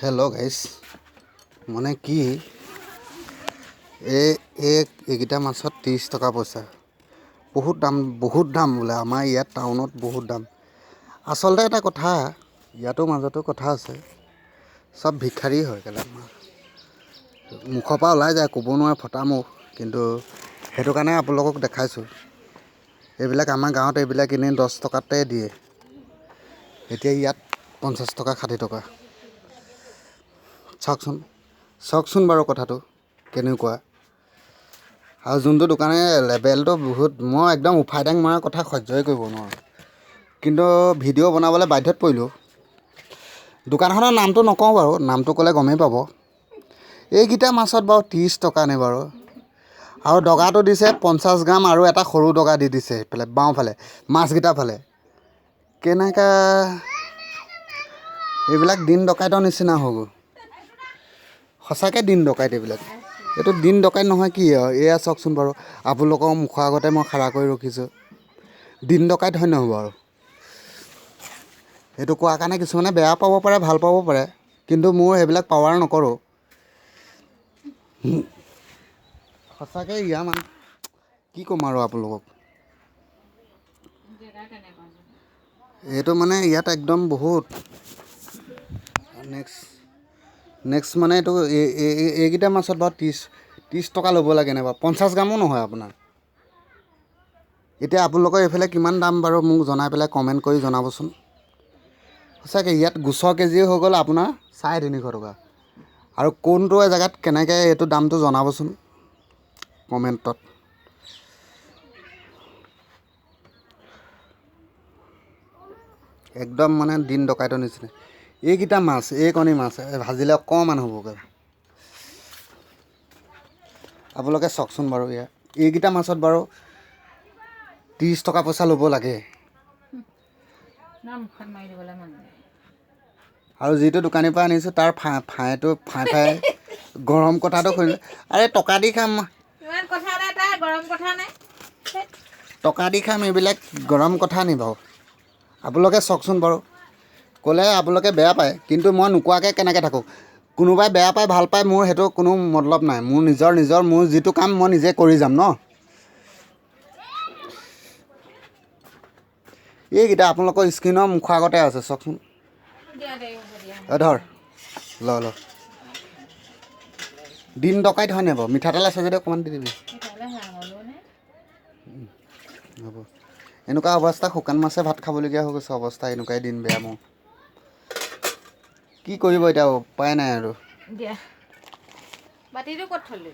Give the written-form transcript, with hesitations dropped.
Hello' গাইছ মানে কি এইকেইটা মাছত 30 টকা পইচা বহুত দাম বোলে আমাৰ ইয়াত টাউনত বহুত দাম আচলতে এটা কথা ইয়াতো মাজতো কথা আছে সব ভিক্ষাৰী হয় কেলা মুখৰ পৰা ওলাই যায় ক'ব নোৱাৰে ফটা মুখ কিন্তু সেইটো কাৰণে আপোনালোকক দেখাইছোঁ এইবিলাক আমাৰ গাঁৱত এইবিলাক এনেই 10 টকাতে দিয়ে এতিয়া ইয়াত 50 টকা 60 টকা চাওকচোন বাৰু কথাটো কেনেকুৱা আৰু যোনটো দোকানে লেবেলটো বহুত মই একদম উফাইদাং মৰাৰ কথা সহ্যই কৰিব নোৱাৰোঁ কিন্তু ভিডিঅ' বনাবলৈ বাধ্যত পৰিলোঁ দোকানখনৰ নামটো নকওঁ বাৰু নামটো ক'লে গমেই পাব এইকেইটা মাছত বাৰু 30 টকা নে বাৰু আৰু দগাটো দিছে 50 গ্ৰাম আৰু এটা সৰু দগা দি দিছে এইফালে বাওঁফালে মাছকেইটা ফালে কেনেকৈ এইবিলাক দিন ডকাইতৰ নিচিনা হৈ গ'ল সঁচাকৈ দিন ডকাইত এইবিলাক এইটো দিন ডকাইত নহয় কি আৰু এয়া চাওকচোন বাৰু আপোনালোকৰ মুখৰ আগতে মই খাৰা কৰি ৰখিছোঁ দিন ডকাইত হয় নহয় বাৰু সেইটো কোৱাৰ কাৰণে কিছুমানে বেয়া পাব পাৰে ভাল পাব পাৰে কিন্তু মোৰ সেইবিলাক পাৱাৰ নকৰোঁ সঁচাকৈ ইয়াৰ মানে কি ক'ম আৰু আপোনালোকক এইটো মানে ইয়াত একদম বহুত নেক্সট মানে এইটো এইকেইটা মাছত বাৰু 30 টকা ল'ব লাগে নাই বাৰু 50 গ্ৰামো নহয় আপোনাৰ এতিয়া আপোনালোকৰ এইফালে কিমান দাম বাৰু মোক জনাই পেলাই কমেণ্ট কৰি জনাবচোন সঁচাকৈ ইয়াত গোচৰ কেজি হৈ গ'ল আপোনাৰ 350 টকা আৰু কোনটো জেগাত কেনেকৈ এইটো দামটো জনাবচোন কমেণ্টত একদম মানে দিন ডকাইতৰ নিচিনা এইকেইটা মাছ কণী মাছ ভাজিলে অকণমান হ'বগৈ আপোনালোকে চাওকচোন বাৰু এইকেইটা মাছত বাৰু 30 টকা পইচা ল'ব লাগে আৰু যিটো দোকানীৰ পৰা আনিছোঁ তাৰ ফাই গৰম কথাটো শুনিলে আৰে টকা দি খাম টকা দি খাম এইবিলাক গৰম কথা নি বাৰু আপোনালোকে চাওকচোন বাৰু ক'লে আপোনালোকে বেয়া পায় কিন্তু মই নোকোৱাকৈ কেনেকৈ থাকোঁ কোনোবাই বেয়া পায় ভাল পায় মোৰ সেইটো কোনো মতলব নাই মোৰ নিজৰ মোৰ যিটো কাম মই নিজে কৰি যাম ন এইকেইটা আপোনালোকৰ স্ক্ৰীনৰ মুখৰ আগতে আছে চাওকচোন ধৰ ল দিন ডকাইত হয় নাই বাৰু মিঠাতেল আছে যদি অকণমান দি দিবি হ'ব এনেকুৱা অৱস্থা শুকান মাছে ভাত খাবলগীয়া হৈ গৈছে অৱস্থা এনেকুৱাই দিন বেয়া মোৰ কি কৰিব এতিয়া উপায় নাই আৰু বাতিটো ক'ত থলি?